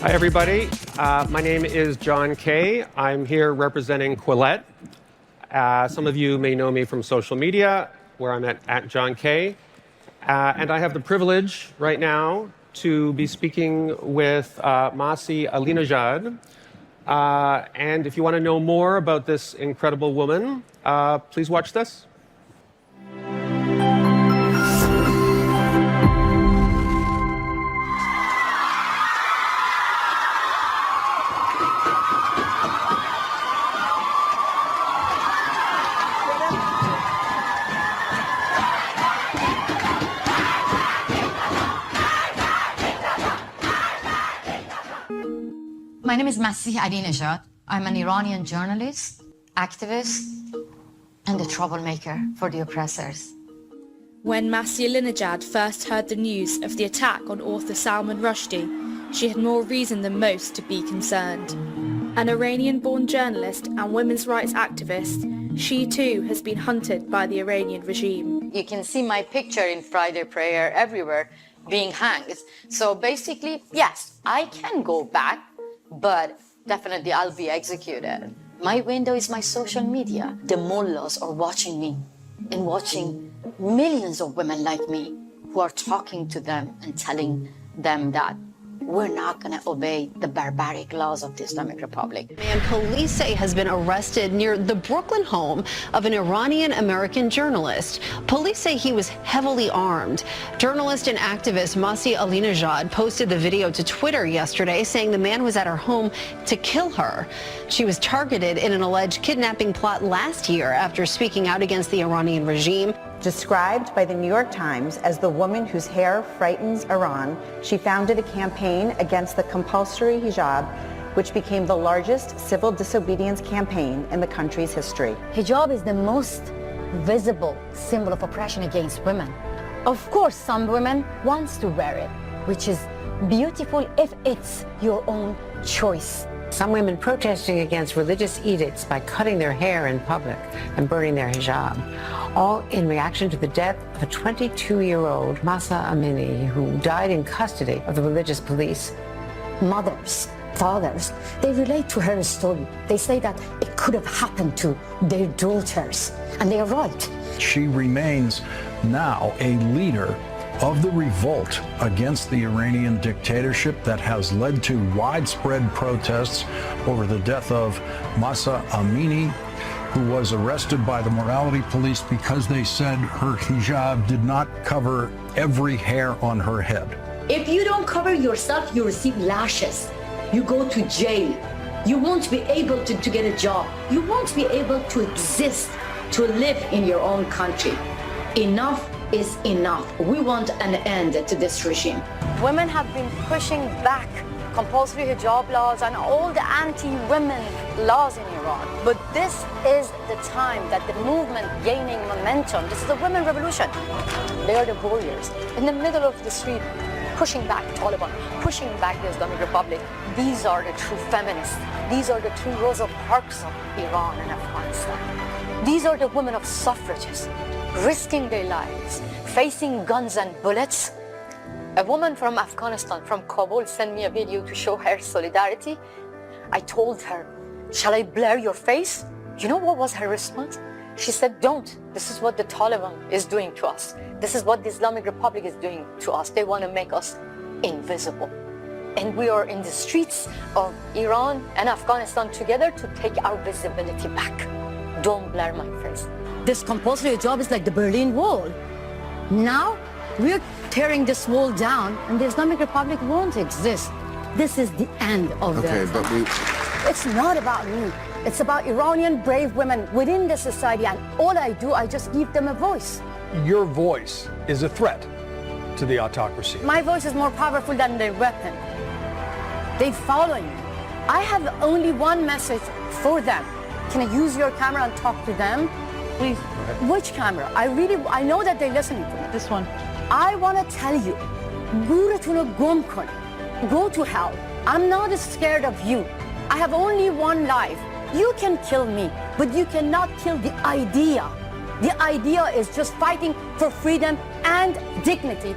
Hi, everybody. My name is John Kay. I'm here representing Quillette. Some of you may know me from social media, where I'm at John Kay. And I have the privilege right now to be speaking with Masih Alinejad. And if you want to know more about this incredible woman, please watch this. My name is Masih Alinejad. I'm an Iranian journalist, activist, and a troublemaker for the oppressors. When Masih Alinejad first heard the news of the attack on author Salman Rushdie, she had more reason than most to be concerned. An Iranian-born journalist and women's rights activist, she too has been hunted by the Iranian regime. You can see my picture in Friday prayer everywhere being hanged. So basically, yes, I can go back, but definitely I'll be executed. My window is my social media. The mullahs are watching me and watching millions of women like me who are talking to them and telling them that we're not going to obey the barbaric laws of the Islamic Republic. And police say has been arrested near the Brooklyn home of an Iranian-American journalist. Police say he was heavily armed. Journalist and activist Masih Alinejad posted the video to Twitter yesterday saying the man was at her home to kill her. She was targeted in an alleged kidnapping plot last year after speaking out against the Iranian regime. Described by the New York Times as the woman whose hair frightens Iran, she founded a campaign against the compulsory hijab, which became the largest civil disobedience campaign in the country's history. Hijab is the most visible symbol of oppression against women. Of course, some women want to wear it, which is beautiful if it's your own choice. Some women protesting against religious edicts by cutting their hair in public and burning their hijab, all in reaction to the death of a 22-year-old Mahsa Amini who died in custody of the religious police. Mothers, fathers, they relate to her story. They say that it could have happened to their daughters, and they are right. She remains now a leader of the revolt against the Iranian dictatorship that has led to widespread protests over the death of Mahsa Amini, who was arrested by the morality police because they said her hijab did not cover every hair on her head. If you don't cover yourself, you receive lashes. You go to jail. You won't be able to get a job. You won't be able to exist, to live in your own country. Enough is enough. We want an end to this regime. Women have been pushing back compulsory hijab laws and all the anti-women laws in Iran. But this is the time that the movement gaining momentum. This is a women revolution. They are the warriors in the middle of the street, pushing back Taliban, pushing back the Islamic Republic. These are the true feminists. These are the true Rosa Parks of Iran and Afghanistan. These are the women of suffragists, risking their lives, facing guns and bullets. A woman from Afghanistan, from Kabul, sent me a video to show her solidarity. I told her, shall I blur your face? You know what was her response? She said, don't. This is what the Taliban is doing to us. This is what the Islamic Republic is doing to us. They want to make us invisible. And we are in the streets of Iran and Afghanistan together to take our visibility back. Don't blur my face. This compulsory hijab is like the Berlin Wall. Now, we're tearing this wall down and the Islamic Republic won't exist. This is the end of It's not about me. It's about Iranian brave women within the society, and all I do, I just give them a voice. Your voice is a threat to the autocracy. My voice is more powerful than their weapon. They follow me. I have only one message for them. Can I use your camera and talk to them? Please. Which camera? I know that they're listening to me. This one. I want to tell you, go to hell. I'm not scared of you. I have only one life. You can kill me, but you cannot kill the idea. The idea is just fighting for freedom and dignity.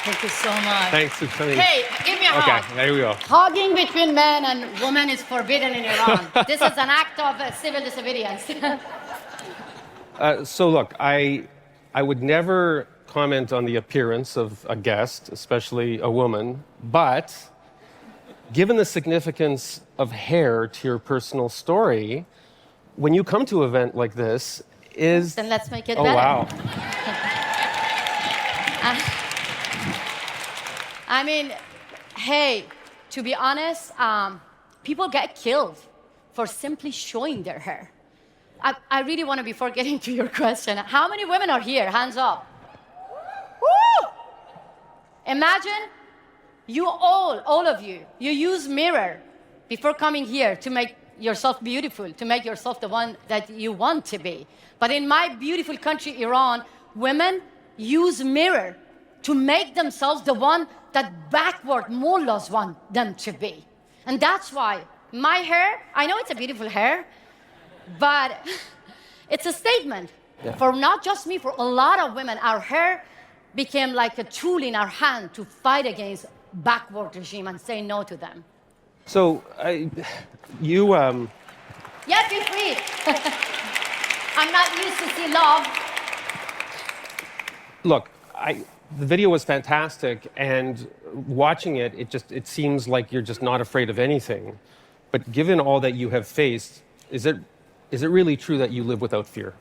Thank you so much. Thanks for coming. Hey, give me a hug. Okay, there we go. Hugging between men and women is forbidden in Iran. This is an act of civil disobedience. So look, I would never comment on the appearance of a guest, especially a woman, but given the significance of hair to your personal story, when you come to an event like this, Then let's make it oh, better. wow. I mean, hey, to be honest, people get killed for simply showing their hair. I really want to, before getting to your question, how many women are here? Hands up. Woo! Imagine you all of you use mirror before coming here to make yourself beautiful, to make yourself the one that you want to be. But in my beautiful country, Iran, women use mirror to make themselves the one that backward mullahs want them to be. And that's why my hair, I know it's a beautiful hair, but it's a statement for not just me, for a lot of women. Our hair became like a tool in our hand to fight against backward regime and say no to them. So, you... Yes, be free. I'm not used to see love. Look, the video was fantastic, and watching it, it seems like you're just not afraid of anything. But given all that you have faced, is it really true that you live without fear?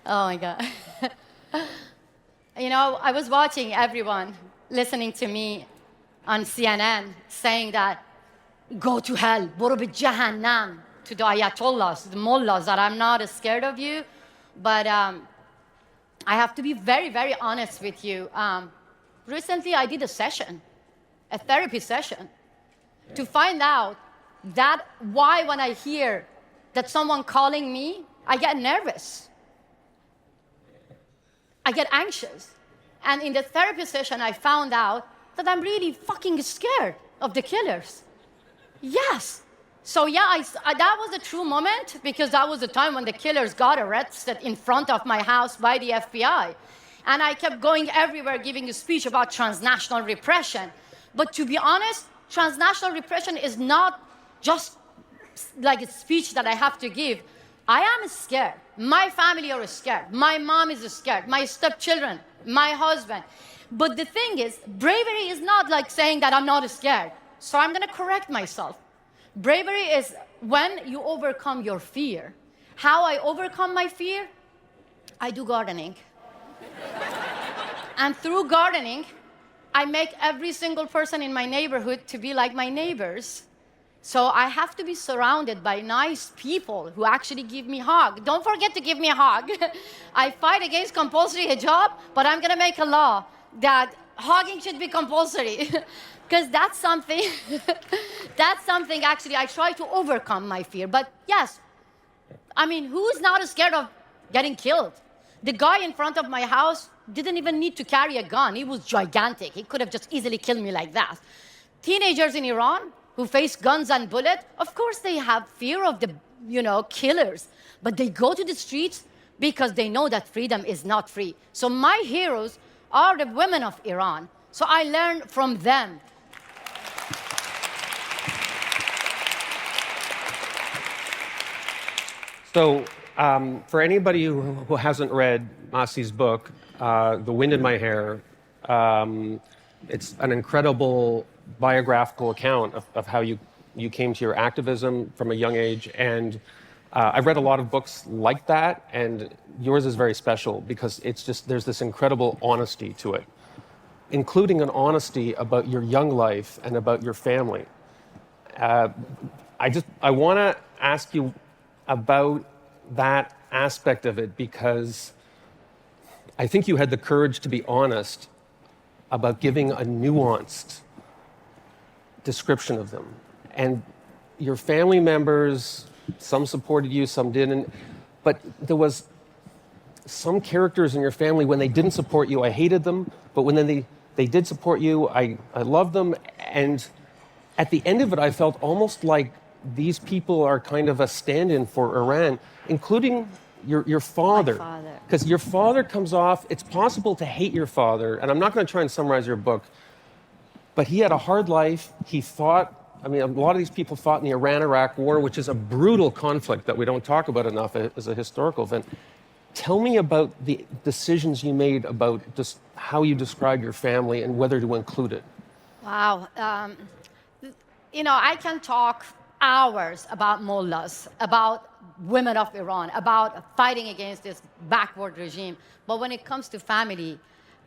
Oh my God. You know, I was watching everyone listening to me on CNN saying that, go to hell, boro be jahannam, to the ayatollahs, the mullahs, that I'm not scared of you. But I have to be very, very honest with you. Recently, I did a therapy session, to find out that why when I hear that someone calling me, I get nervous. I get anxious. And in the therapy session, I found out that I'm really fucking scared of the killers. Yes. So yeah, that was a true moment, because that was the time when the killers got arrested in front of my house by the FBI. And I kept going everywhere giving a speech about transnational repression. But to be honest, transnational repression is not just like a speech that I have to give. I am scared. My family are scared. My mom is scared. My stepchildren, my husband. But the thing is, bravery is not like saying that I'm not scared. So I'm going to correct myself. Bravery is when you overcome your fear. How I overcome my fear? I do gardening. And through gardening, I make every single person in my neighborhood to be like my neighbors. So I have to be surrounded by nice people who actually give me a hug. Don't forget to give me a hug. I fight against compulsory hijab, but I'm going to make a law that hugging should be compulsory. Because that's something actually I try to overcome my fear. But yes, I mean, who's not scared of getting killed? The guy in front of my house didn't even need to carry a gun. He was gigantic. He could have just easily killed me like that. Teenagers in Iran who face guns and bullets, of course they have fear of the, killers. But they go to the streets because they know that freedom is not free. So my heroes are the women of Iran. So I learn from them. So, for anybody who hasn't read Masih's book, The Wind in My Hair, it's an incredible biographical account of how you came to your activism from a young age. And I've read a lot of books like that, and yours is very special because there's this incredible honesty to it, including an honesty about your young life and about your family. I want to ask you about that aspect of it, because I think you had the courage to be honest about giving a nuanced description of them. And your family members, some supported you, some didn't, but there was some characters in your family, when they didn't support you, I hated them, but when they did support you, I loved them. And at the end of it, I felt almost like these people are kind of a stand-in for Iran, including Your father. My father. Because your father comes off, it's possible to hate your father, and I'm not going to try and summarize your book, but he had a hard life. He fought, I mean, a lot of these people fought in the Iran-Iraq war, which is a brutal conflict that we don't talk about enough as a historical event. Tell me about the decisions you made about just how you describe your family and whether to include it. Wow. You know, I can talk hours about mullahs, about women of Iran, about fighting against this backward regime. But when it comes to family,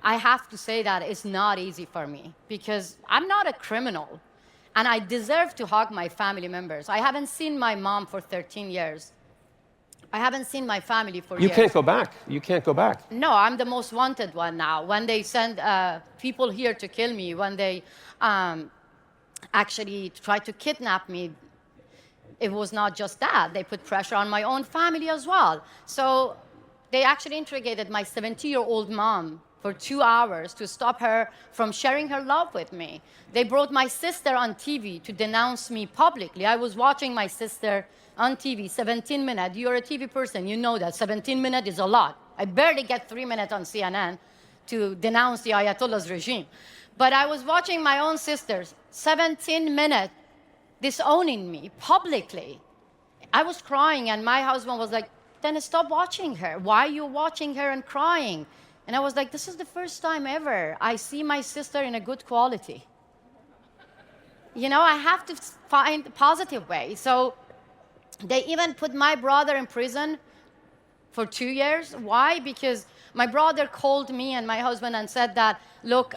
I have to say that it's not easy for me because I'm not a criminal and I deserve to hug my family members. I haven't seen my mom for 13 years. I haven't seen my family for years. You can't go back. You can't go back. No, I'm the most wanted one now. When they send people here to kill me, when they actually try to kidnap me, it was not just that. They put pressure on my own family as well. So they actually interrogated my 70-year-old mom for 2 hours to stop her from sharing her love with me. They brought my sister on TV to denounce me publicly. I was watching my sister on TV, 17 minutes. You're a TV person, you know that. 17 minutes is a lot. I barely get 3 minutes on CNN to denounce the Ayatollah's regime. But I was watching my own sisters, 17 minutes, disowning me publicly. I was crying, and my husband was like, then stop watching her. Why are you watching her and crying? And I was like, this is the first time ever I see my sister in a good quality. You know, I have to find a positive way. So they even put my brother in prison for 2 years. Why? Because my brother called me and my husband and said that, look,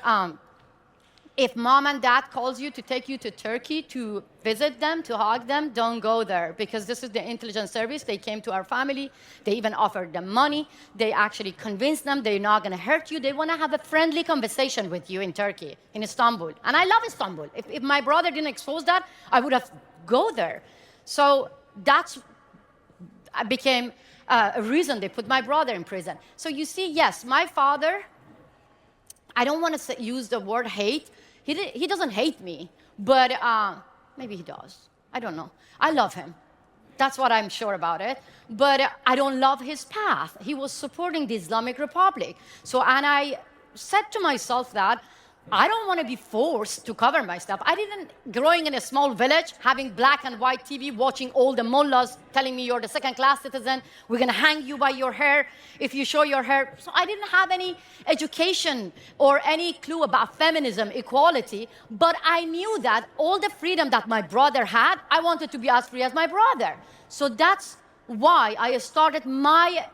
if mom and dad calls you to take you to Turkey to visit them, to hug them, don't go there because this is the intelligence service. They came to our family. They even offered them money. They actually convinced them they're not going to hurt you. They want to have a friendly conversation with you in Turkey, in Istanbul. And I love Istanbul. If my brother didn't expose that, I would have go there. So that's became a reason they put my brother in prison. So you see, yes, my father, I don't want to use the word hate. He doesn't hate me, but maybe he does. I don't know. I love him. That's what I'm sure about it. But I don't love his path. He was supporting the Islamic Republic. So, and I said to myself that I don't want to be forced to cover my stuff. I didn't, growing in a small village, having black and white TV, watching all the mullahs telling me you're the second-class citizen, we're going to hang you by your hair if you show your hair. So I didn't have any education or any clue about feminism, equality, but I knew that all the freedom that my brother had, I wanted to be as free as my brother. So that's why I started my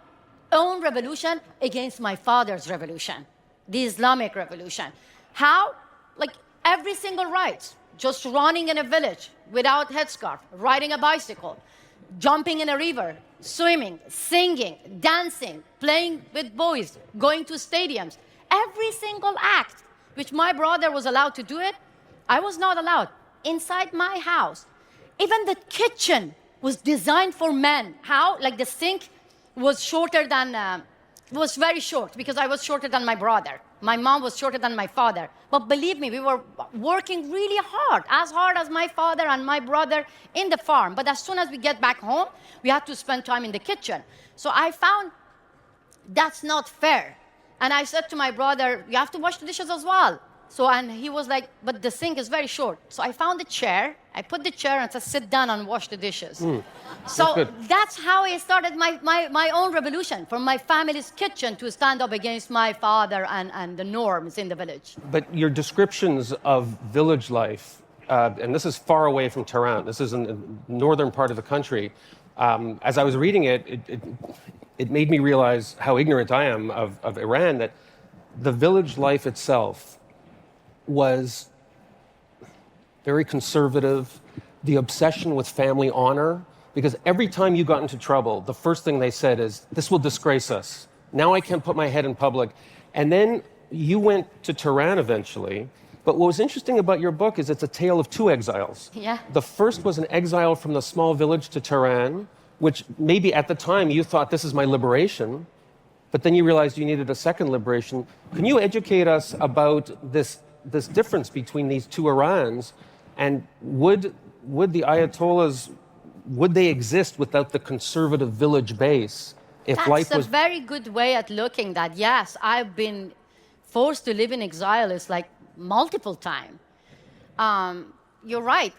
own revolution against my father's revolution, the Islamic revolution. How? Like every single right, just running in a village without headscarf, riding a bicycle, jumping in a river, swimming, singing, dancing, playing with boys, going to stadiums. Every single act, which my brother was allowed to do it, I was not allowed. Inside my house, even the kitchen was designed for men. How? Like the sink was shorter than, was very short because I was shorter than my brother. My mom was shorter than my father. But believe me, we were working really hard as my father and my brother in the farm. But as soon as we get back home, we had to spend time in the kitchen. So I found that's not fair. And I said to my brother, you have to wash the dishes as well. So, and he was like, but the sink is very short. So I found a chair, I put the chair and said, sit down and wash the dishes. So that's how I started my own revolution, from my family's kitchen to stand up against my father and the norms in the village. But your descriptions of village life, and this is far away from Tehran, this is in the northern part of the country. As I was reading it made me realize how ignorant I am of Iran, that the village life itself was very conservative, the obsession with family honor, because every time you got into trouble, the first thing they said is, this will disgrace us. Now I can't put my head in public. And then you went to Tehran eventually, but what was interesting about your book is it's a tale of two exiles. Yeah. The first was an exile from the small village to Tehran, which maybe at the time you thought, this is my liberation, but then you realized you needed a second liberation. Can you educate us about this difference between these two Irans, and would the Ayatollahs, would they exist without the conservative village base if That's life was... a very good way at looking at, yes, I've been forced to live in exile. It's like multiple times. You're right.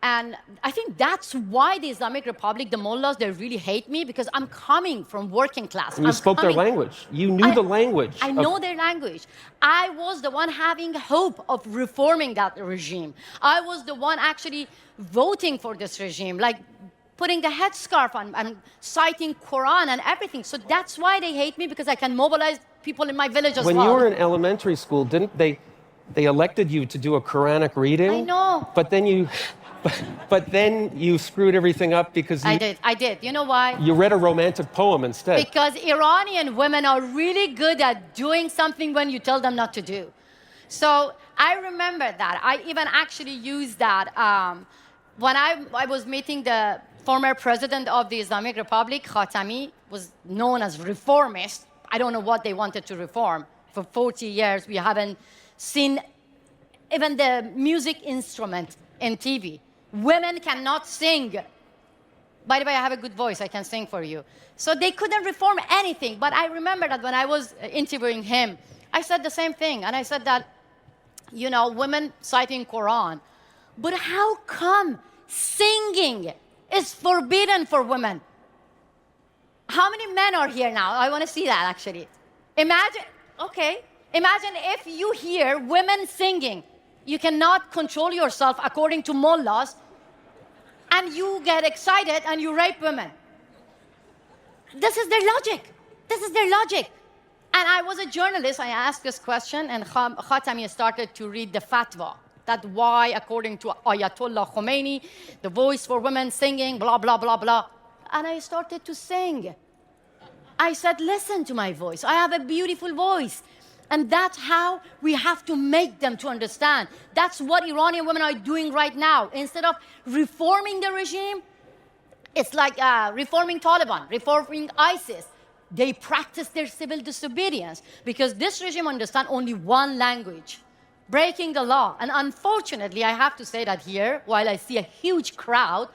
And I think that's why the Islamic Republic, the mullahs, they really hate me, because I'm coming from working class. And you spoke their language. You knew the language. I know their language. I was the one having hope of reforming that regime. I was the one actually voting for this regime, like putting the headscarf on and citing Quran and everything. So that's why they hate me, because I can mobilize people in my village as well. When you were in elementary school, didn't they elected you to do a Quranic reading? I know. But then you screwed everything up because you... I did. You know why? You read a romantic poem instead. Because Iranian women are really good at doing something when you tell them not to do. So I remember that. I even actually used that when I was meeting the former president of the Islamic Republic. Khatami was known as reformist. I don't know what they wanted to reform. For 40 years, we haven't seen even the music instrument in TV. Women cannot sing. By the way, I have a good voice. I can sing for you. So they couldn't reform anything. But I remember that when I was interviewing him, I said the same thing. And I said that, you know, women citing Quran. But how come singing is forbidden for women? How many men are here now? I want to see that, actually. Imagine if you hear women singing. You cannot control yourself according to mullahs, and you get excited and you rape women. This is their logic. This is their logic. And I was a journalist. I asked this question, and Khatami started to read the fatwa. That why, according to Ayatollah Khomeini, the voice for women singing, blah, blah, blah, blah. And I started to sing. I said, listen to my voice. I have a beautiful voice. And that's how we have to make them to understand. That's what Iranian women are doing right now. Instead of reforming the regime, it's like reforming Taliban, reforming ISIS. They practice their civil disobedience because this regime understands only one language, breaking the law. And unfortunately, I have to say that here, while I see a huge crowd,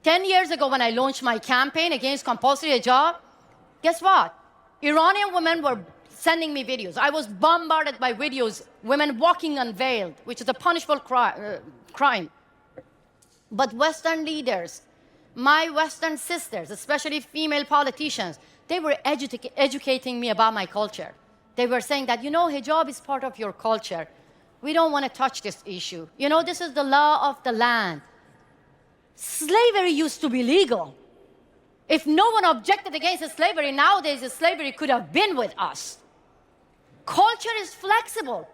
10 years ago when I launched my campaign against compulsory hijab, guess what? Iranian women were sending me videos. I was bombarded by videos, women walking unveiled, which is a punishable crime. But Western leaders, my Western sisters, especially female politicians, they were educating me about my culture. They were saying that, you know, hijab is part of your culture. We don't want to touch this issue. You know, this is the law of the land. Slavery used to be legal. If no one objected against slavery, nowadays slavery could have been with us. Culture is flexible.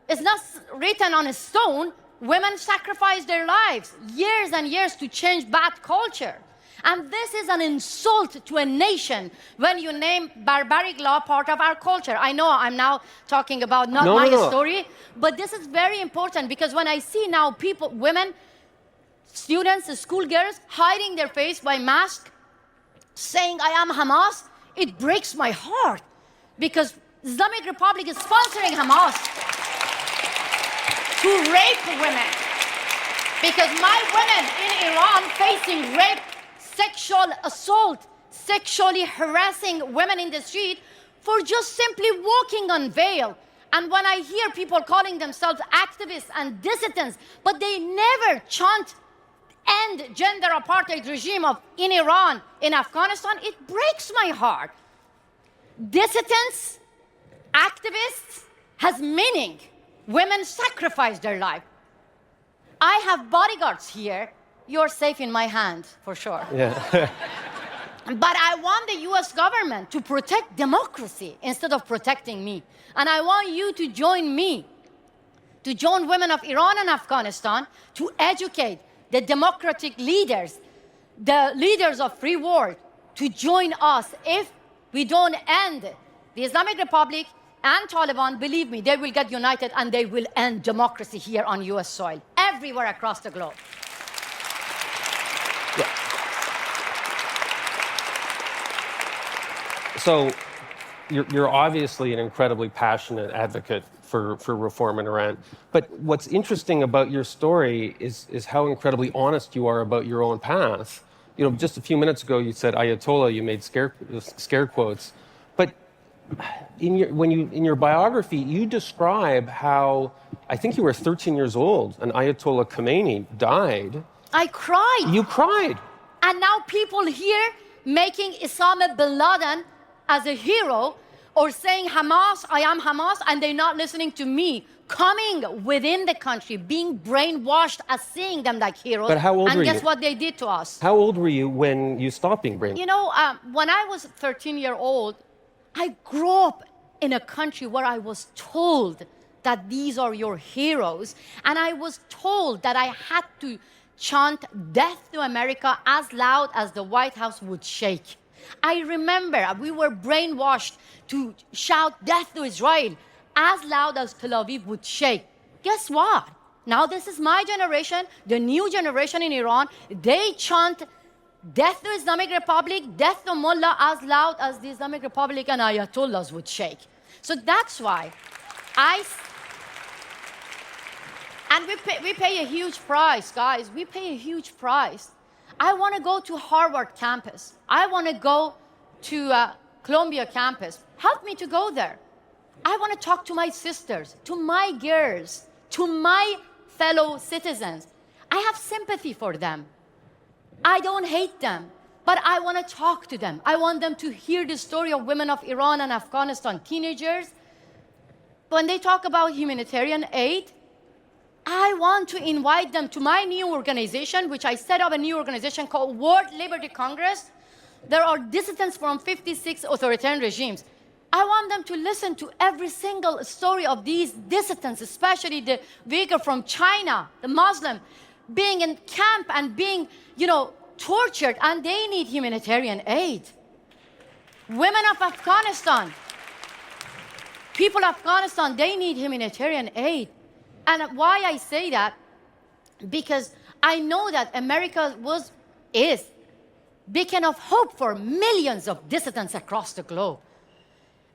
It's not written on a stone. Women sacrifice their lives years and years to change bad culture. And this is an insult to a nation when you name barbaric law part of our culture. I know I'm now talking about not my story, but this is very important because when I see now people, women, students, schoolgirls hiding their face by mask, saying I am Hamas, it breaks my heart because Islamic Republic is sponsoring Hamas to rape women. Because my women in Iran facing rape, sexual assault, sexually harassing women in the street for just simply walking unveiled. And when I hear people calling themselves activists and dissidents, but they never chant end gender apartheid regime in Iran, in Afghanistan, it breaks my heart. Dissidents, activists has meaning. Women sacrifice their life. I have bodyguards here. You're safe in my hand, for sure. Yeah. But I want the US government to protect democracy instead of protecting me. And I want you to join me, to join women of Iran and Afghanistan to educate the democratic leaders, the leaders of free world, to join us. If we don't end the Islamic Republic and Taliban, believe me, they will get united and they will end democracy here on US soil, everywhere across the globe. Yeah. So you're obviously an incredibly passionate advocate for reform in Iran. But what's interesting about your story is how incredibly honest you are about your own path. just a few minutes ago you said Ayatollah, you made scare quotes, but in your biography you describe how I think you were 13 years old and Ayatollah Khomeini died. I cried. You cried. And now people here making Osama bin Laden as a hero or saying Hamas, I am Hamas, and they're not listening to me. Coming within the country, being brainwashed as seeing them like heroes. But how old were you? And guess what they did to us? How old were you when you stopped being brainwashed? You know, when I was 13-year-old, I grew up in a country where I was told that these are your heroes. And I was told that I had to chant death to America as loud as the White House would shake. I remember we were brainwashed to shout death to Israel as loud as Tel Aviv would shake. Guess what? Now this is my generation, the new generation in Iran. They chant death to Islamic Republic, death to Mullah as loud as the Islamic Republic and Ayatollahs would shake. So that's why we pay a huge price, guys. We pay a huge price. I want to go to Harvard campus. I want to go to Columbia campus. Help me to go there. I want to talk to my sisters, to my girls, to my fellow citizens. I have sympathy for them. I don't hate them, but I want to talk to them. I want them to hear the story of women of Iran and Afghanistan, teenagers. When they talk about humanitarian aid, I want to invite them to my new organization, which I set up a new organization called World Liberty Congress. There are dissidents from 56 authoritarian regimes. I want them to listen to every single story of these dissidents, especially the Uyghur from China, the Muslim, being in camp and being, tortured, and they need humanitarian aid. Women of Afghanistan, people of Afghanistan, they need humanitarian aid. And why I say that? Because I know that America is beacon of hope for millions of dissidents across the globe.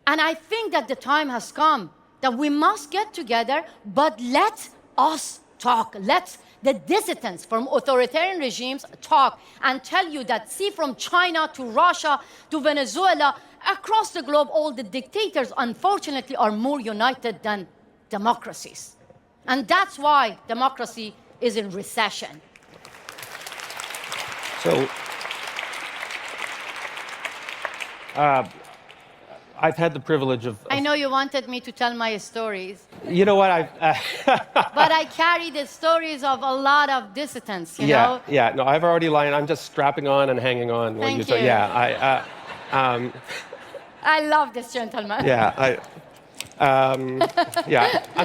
And I think that the time has come that we must get together, but let us talk. Let the dissidents from authoritarian regimes talk and tell you that, see, from China to Russia to Venezuela, across the globe, all the dictators, unfortunately, are more united than democracies. And that's why democracy is in recession. So, I've had the privilege of... I know you wanted me to tell my stories. You know what? But I carry the stories of a lot of dissidents, you know? Yeah, no, I've already lied. I'm just strapping on and hanging on. Thank you. Yeah, I love this gentleman. Yeah, I'm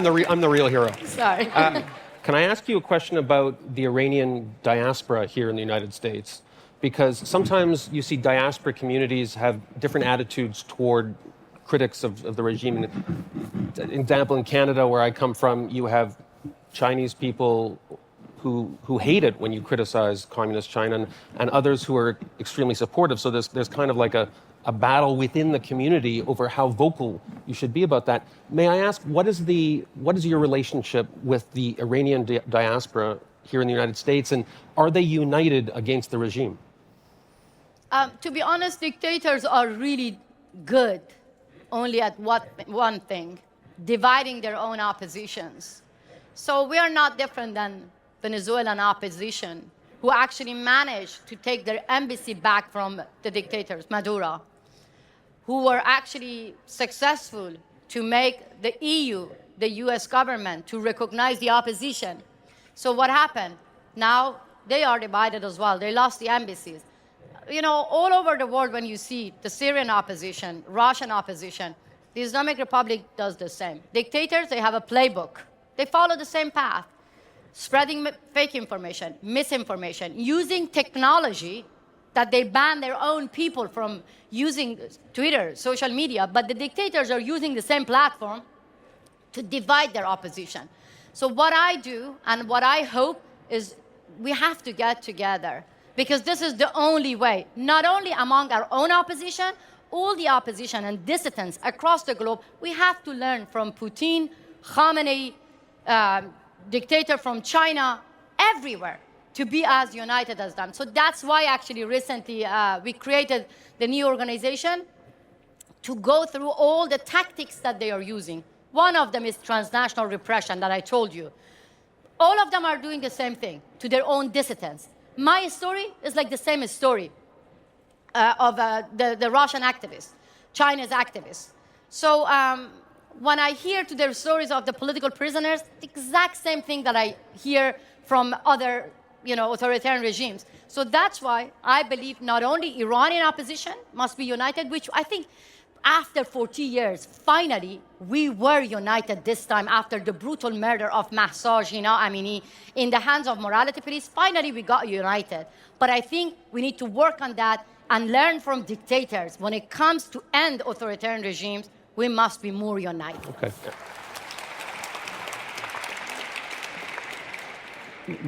the real hero. Sorry. Can I ask you a question about the Iranian diaspora here in the United States? Because sometimes you see diaspora communities have different attitudes toward critics of the regime. An example, in Canada, where I come from, you have Chinese people who hate it when you criticize communist China, and others who are extremely supportive. So there's kind of like a battle within the community over how vocal you should be about that. May I ask, what is your relationship with the Iranian diaspora here in the United States, and are they united against the regime? To be honest, dictators are really good only at one thing, dividing their own oppositions. So we are not different than Venezuelan opposition, who actually managed to take their embassy back from the dictators, Maduro, who were actually successful to make the EU, the US government, to recognize the opposition. So what happened? Now they are divided as well. They lost the embassies. All over the world, when you see the Syrian opposition, Russian opposition, the Islamic Republic does the same. Dictators, they have a playbook. They follow the same path, spreading fake information, misinformation, using technology that they ban their own people from using Twitter, social media, but the dictators are using the same platform to divide their opposition. So what I do and what I hope is we have to get together, because this is the only way, not only among our own opposition, all the opposition and dissidents across the globe. We have to learn from Putin, Khamenei, dictator from China, everywhere, to be as united as them. So that's why actually recently we created the new organization to go through all the tactics that they are using. One of them is transnational repression that I told you. All of them are doing the same thing to their own dissidents. My story is like the same story of the Russian activists, China's activists. So when I hear to their stories of the political prisoners, the exact same thing that I hear from other authoritarian regimes. So that's why I believe not only Iranian opposition must be united, which I think after 40 years, finally, we were united this time after the brutal murder of Mahsa Amini in the hands of morality police. Finally, we got united. But I think we need to work on that and learn from dictators. When it comes to end authoritarian regimes, we must be more united. Okay.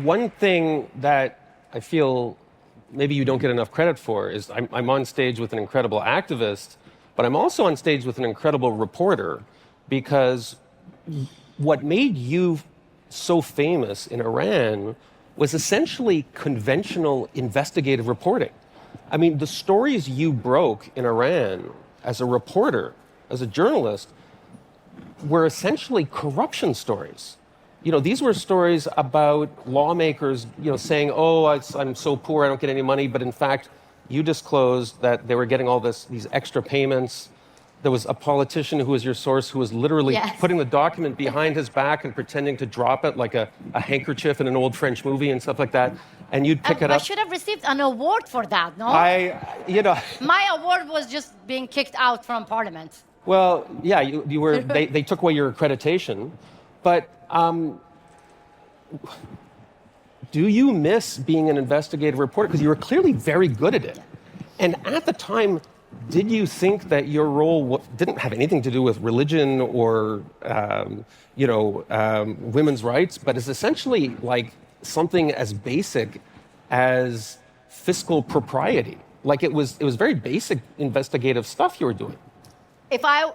One thing that I feel maybe you don't get enough credit for is I'm on stage with an incredible activist, but I'm also on stage with an incredible reporter, because what made you so famous in Iran was essentially conventional investigative reporting. I mean, the stories you broke in Iran as a reporter, as a journalist, were essentially corruption stories. These were stories about lawmakers, saying, oh, I'm so poor, I don't get any money. But in fact, you disclosed that they were getting all these extra payments. There was a politician who was your source who was literally putting the document behind his back and pretending to drop it like a handkerchief in an old French movie and stuff like that. And you'd pick it up. I should have received an award for that, no? My award was just being kicked out from parliament. Well, yeah, you were. They took away your accreditation, but do you miss being an investigative reporter? Because you were clearly very good at it. And at the time, did you think that your role didn't have anything to do with religion or women's rights, but is essentially like something as basic as fiscal propriety? Like it was very basic investigative stuff you were doing. If I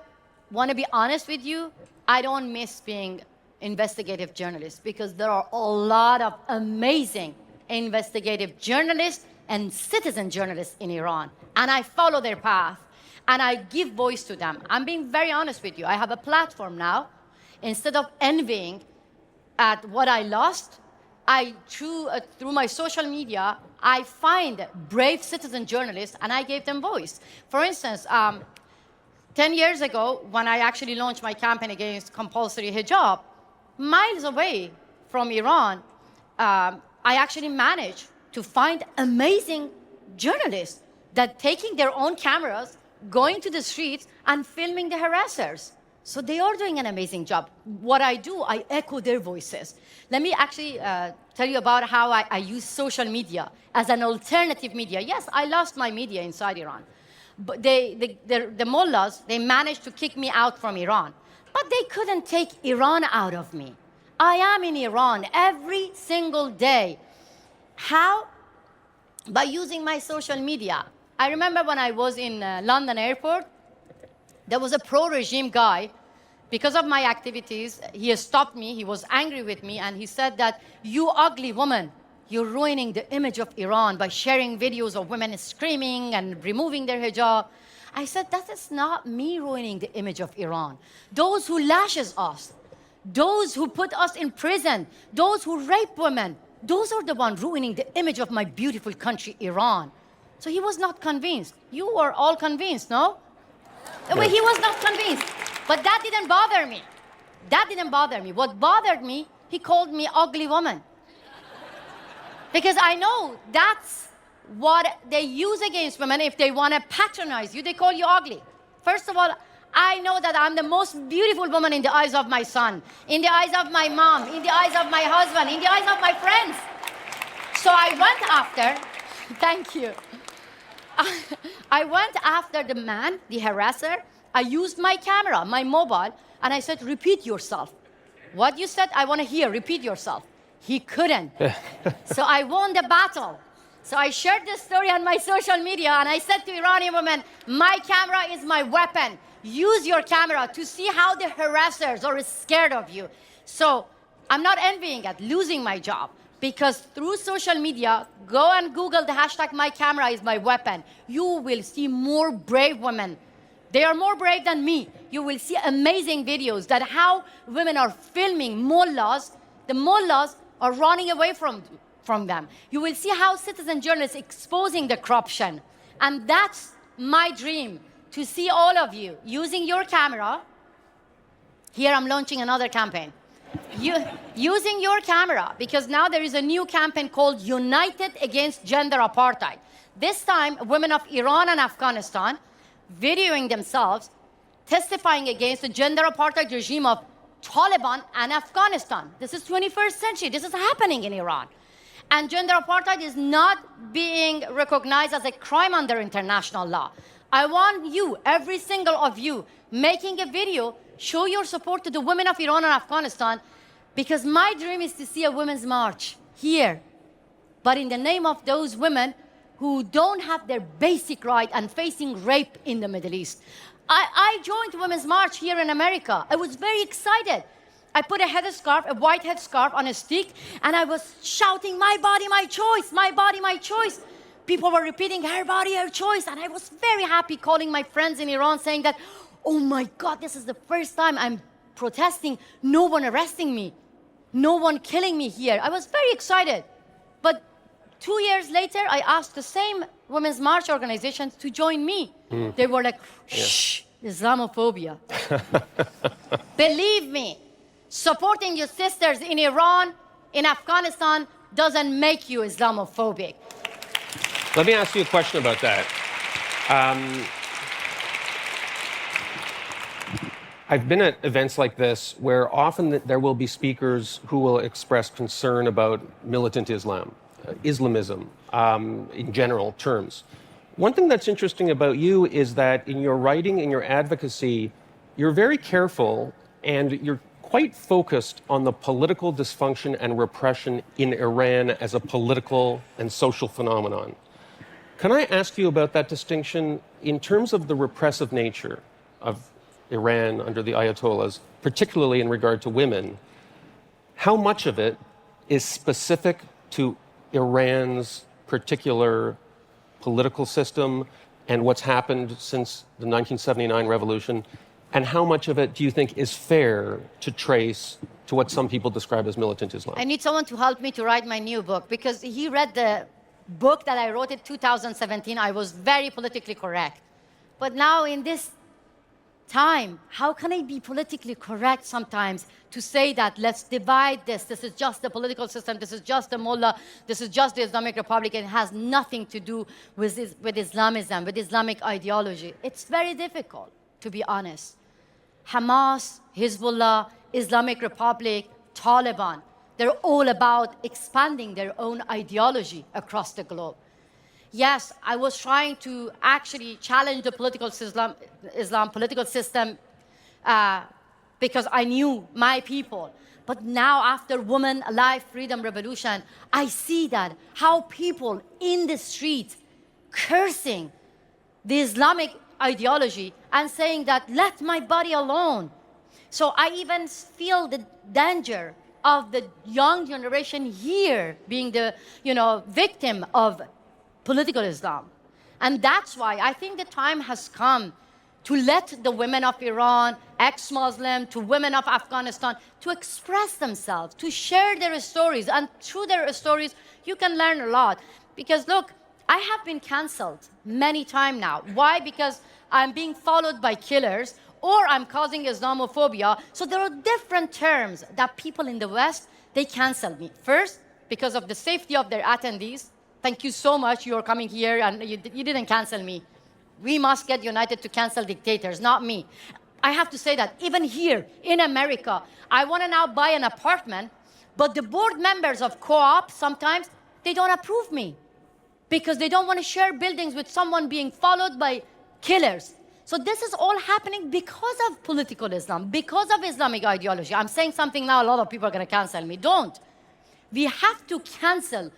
want to be honest with you, I don't miss being investigative journalist, because there are a lot of amazing investigative journalists and citizen journalists in Iran. And I follow their path and I give voice to them. I'm being very honest with you. I have a platform now. Instead of envying at what I lost, through my social media, I find brave citizen journalists and I gave them voice. For instance, 10 years ago, when I actually launched my campaign against compulsory hijab, miles away from Iran, I actually managed to find amazing journalists that taking their own cameras, going to the streets and filming the harassers. So they are doing an amazing job. What I do, I echo their voices. Let me actually tell you about how I use social media as an alternative media. Yes, I lost my media inside Iran. But the mullahs, they managed to kick me out from Iran. But they couldn't take Iran out of me. I am in Iran every single day. How? By using my social media. I remember when I was in London airport, there was a pro-regime guy. Because of my activities, he stopped me, he was angry with me, and he said that, you ugly woman, you're ruining the image of Iran by sharing videos of women screaming and removing their hijab. I said, that is not me ruining the image of Iran. Those who lashes us, those who put us in prison, those who rape women, those are the ones ruining the image of my beautiful country, Iran. So he was not convinced. You were all convinced, no? Yes. Well, he was not convinced. But that didn't bother me. That didn't bother me. What bothered me, he called me ugly woman. Because I know that's what they use against women. If they want to patronize you, they call you ugly. First of all, I know that I'm the most beautiful woman in the eyes of my son, in the eyes of my mom, in the eyes of my husband, in the eyes of my friends. So I went after, thank you. I went after the man, the harasser. I used my camera, my mobile, and I said, repeat yourself. What you said, I want to hear, repeat yourself. He couldn't. So I won the battle. So I shared this story on my social media, and I said to Iranian women, my camera is my weapon. Use your camera to see how the harassers are scared of you. So I'm not envying at losing my job, Because through social media, go and Google the hashtag my camera is my weapon. You will see more brave women. They are more brave than me. You will see amazing videos that how women are filming mullahs. The mullahs are running away from them. You will see how citizen journalists exposing the corruption. And that's my dream, to see all of you using your camera. Here I'm launching another campaign. Using your camera, because now there is a new campaign called United Against Gender Apartheid. This time, women of Iran and Afghanistan videoing themselves, testifying against the gender apartheid regime of Taliban and Afghanistan. This is 21st century. This is happening in Iran. And gender apartheid is not being recognized as a crime under international law. I want you, every single of you, making a video, show your support to the women of Iran and Afghanistan, because my dream is to see a women's march here, but in the name of those women who don't have their basic right and facing rape in the Middle East. I joined Women's March here in America. I was very excited. I put a headscarf, a white headscarf on a stick, and I was shouting, my body, my choice, my body, my choice. People were repeating, her body, her choice, and I was very happy calling my friends in Iran saying that, oh my God, this is the first time I'm protesting, no one arresting me, no one killing me here. I was very excited. But 2 years later, I asked the same Women's March organization to join me. They were like, shh, Islamophobia. Believe me, supporting your sisters in Iran, in Afghanistan, doesn't make you Islamophobic. Let me ask you a question about that. I've been at events like this where often there will be speakers who will express concern about militant Islam, Islamism in general terms. One thing that's interesting about you is that in your writing, in your advocacy, you're very careful and you're quite focused on the political dysfunction and repression in Iran as a political and social phenomenon. Can I ask you about that distinction in terms of the repressive nature of Iran under the Ayatollahs, particularly in regard to women? How much of it is specific to Iran's particular political system and what's happened since the 1979 revolution? And how much of it do you think is fair to trace to what some people describe as militant Islam? I need someone to help me to write my new book, because he read the book that I wrote in 2017. I was very politically correct. But now in this time, how can I be politically correct sometimes to say that let's divide this? This is just the political system. This is just the mullah. This is just the Islamic Republic. It has nothing to do with Islamism, with Islamic ideology. It's very difficult, to be honest. Hamas, Hezbollah, Islamic Republic, Taliban, they're all about expanding their own ideology across the globe. Yes, I was trying to actually challenge the political Islam political system because I knew my people. But now, after Women, Life, Freedom Revolution, I see that how people in the street cursing the Islamic ideology and saying that, let my body alone. So I even feel the danger of the young generation here being the victim of political Islam. And that's why I think the time has come to let the women of Iran, ex-Muslim, to women of Afghanistan, to express themselves, to share their stories. And through their stories, you can learn a lot. Because look, I have been canceled many times now. Why? Because I'm being followed by killers, or I'm causing Islamophobia. So there are different terms that people in the West, they cancel me. First, because of the safety of their attendees. Thank you so much, you're coming here and you didn't cancel me. We must get united to cancel dictators, not me. I have to say that even here in America, I want to now buy an apartment, but the board members of co-op sometimes, they don't approve me because they don't want to share buildings with someone being followed by killers. So this is all happening because of political Islam, because of Islamic ideology. I'm saying something now, a lot of people are going to cancel me. Don't. We have to cancel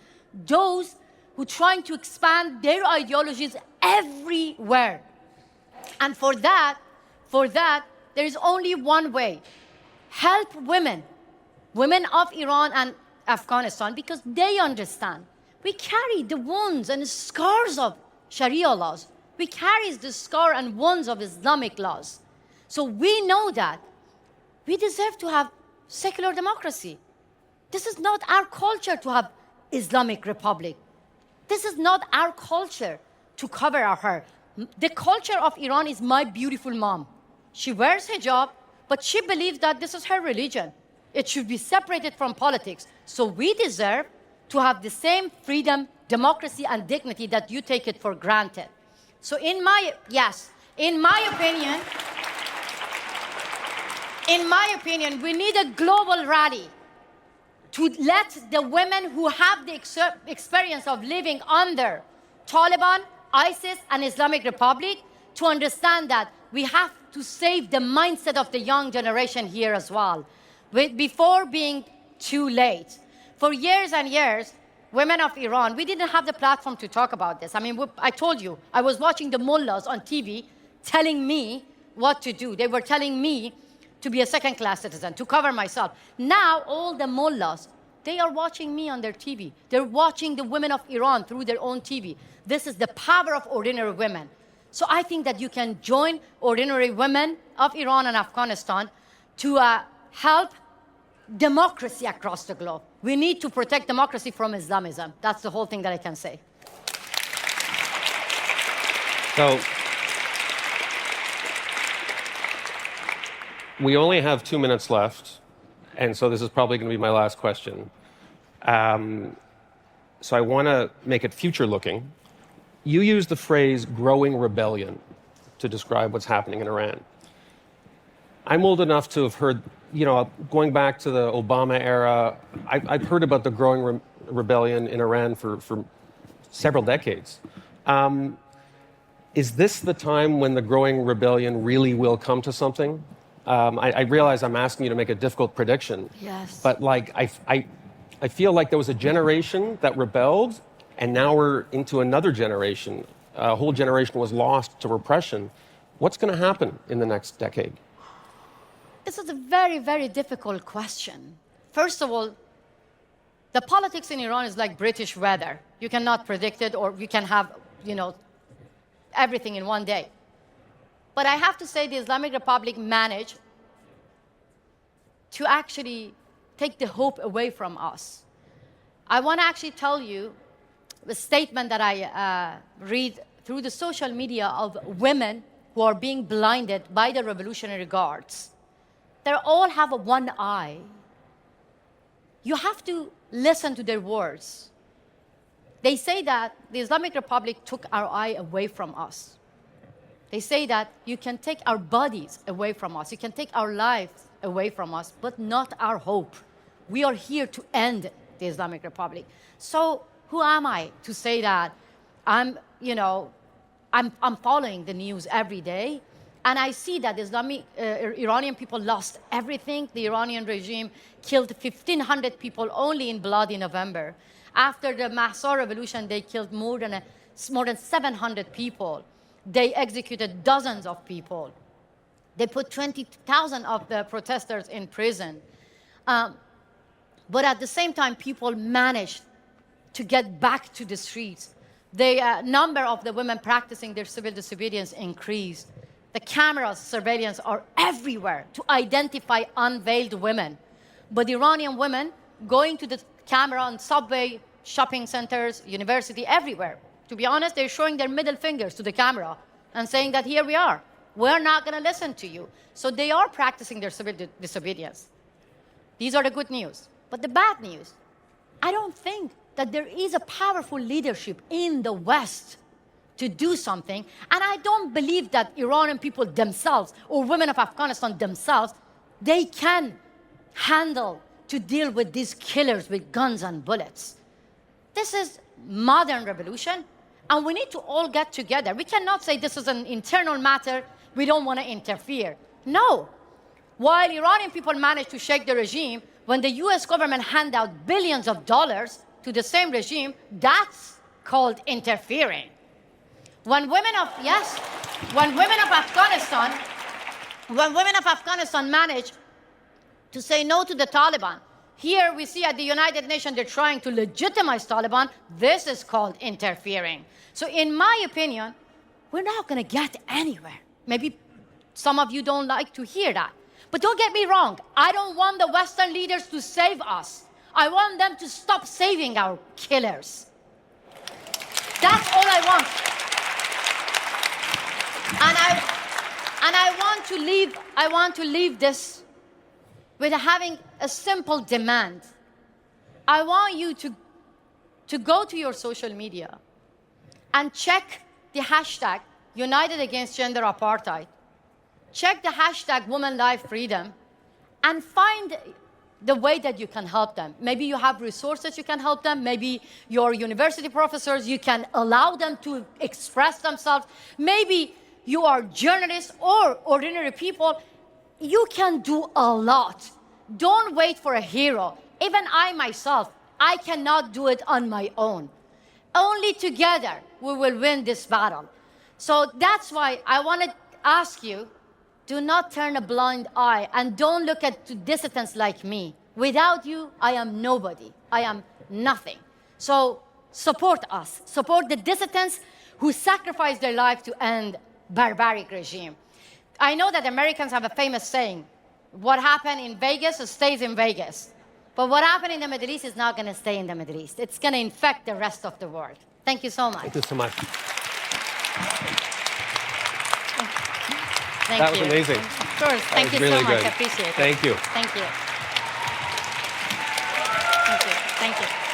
those who are trying to expand their ideologies everywhere. And for that, there is only one way. Help women of Iran and Afghanistan because they understand. We carry the wounds and scars of Sharia laws. We carry the scar and wounds of Islamic laws. So we know that we deserve to have secular democracy. This is not our culture to have Islamic Republic. This is not our culture to cover our hair. The culture of Iran is my beautiful mom. She wears hijab, but she believes that this is her religion. It should be separated from politics. So we deserve to have the same freedom, democracy, and dignity that you take it for granted. So in my opinion, we need a global rally to let the women who have the experience of living under Taliban, ISIS, and Islamic Republic to understand that we have to save the mindset of the young generation here as well, before being too late. For years and years, women of Iran, we didn't have the platform to talk about this. I mean, I told you, I was watching the mullahs on TV telling me what to do. They were telling me to be a second-class citizen, to cover myself. Now, all the mullahs, they are watching me on their TV. They're watching the women of Iran through their own TV. This is the power of ordinary women. So I think that you can join ordinary women of Iran and Afghanistan to help democracy across the globe. We need to protect democracy from Islamism. That's the whole thing that I can say. So we only have 2 minutes left, and so this is probably going to be my last question. So I want to make it future-looking. You use the phrase growing rebellion to describe what's happening in Iran. I'm old enough to have heard, going back to the Obama era, I've heard about the growing rebellion in Iran for several decades. Is this the time when the growing rebellion really will come to something? I realize I'm asking you to make a difficult prediction. Yes. But I feel like there was a generation that rebelled, and now we're into another generation. A whole generation was lost to repression. What's going to happen in the next decade? This is a very, very difficult question. First of all, the politics in Iran is like British weather. You cannot predict it, or you can have, everything in one day. But I have to say the Islamic Republic managed to actually take the hope away from us. I want to actually tell you the statement that I read through the social media of women who are being blinded by the Revolutionary Guards. They all have one eye. You have to listen to their words. They say that the Islamic Republic took our eye away from us. They say that you can take our bodies away from us, you can take our lives away from us, but not our hope. We are here to end the Islamic Republic. So who am I to say that I'm following the news every day, and I see that Iranian people lost everything. The Iranian regime killed 1,500 people only in bloody November. After the Mahsa revolution, they killed more than 700 people. They executed dozens of people. They put 20,000 of the protesters in prison. But at the same time, people managed to get back to the streets. The number of the women practicing their civil disobedience increased. The cameras, surveillance are everywhere to identify unveiled women. But Iranian women going to the camera on subway, shopping centers, university, everywhere. To be honest, they're showing their middle fingers to the camera and saying that here we are. We're not going to listen to you. So they are practicing their civil disobedience. These are the good news. But the bad news, I don't think that there is a powerful leadership in the West to do something. And I don't believe that Iranian people themselves or women of Afghanistan themselves, they can handle to deal with these killers with guns and bullets. This is modern revolution, and we need to all get together. We cannot say this is an internal matter, we don't want to interfere. No. While Iranian people managed to shake the regime, when the US government hand out billions of dollars to the same regime, that's called interfering. When women of Afghanistan managed to say no to the Taliban, Here we see at the United Nations they're trying to legitimize Taliban. This is called interfering. So in my opinion, we're not going to get anywhere. Maybe some of you don't like to hear that. But don't get me wrong. I don't want the Western leaders to save us. I want them to stop saving our killers. That's all I want. And I want to leave this with having a simple demand. I want you to go to your social media and check the hashtag United Against Gender Apartheid. Check the hashtag Women Life Freedom and find the way that you can help them. Maybe you have resources you can help them. Maybe your university professors, you can allow them to express themselves. Maybe you are journalists or ordinary people. You can do a lot. Don't wait for a hero. Even I myself, I cannot do it on my own. Only together we will win this battle. So that's why I want to ask you, do not turn a blind eye and don't look at dissidents like me. Without you, I am nobody. I am nothing. So support us. Support the dissidents who sacrificed their life to end barbaric regime. I know that Americans have a famous saying, what happened in Vegas stays in Vegas. But what happened in the Middle East is not going to stay in the Middle East. It's going to infect the rest of the world. Thank you so much. Thank you so much. Thank that was you. amazing. Of course. Thank you really so much. good. I appreciate it. Thank you. Thank you. Thank you. Thank you.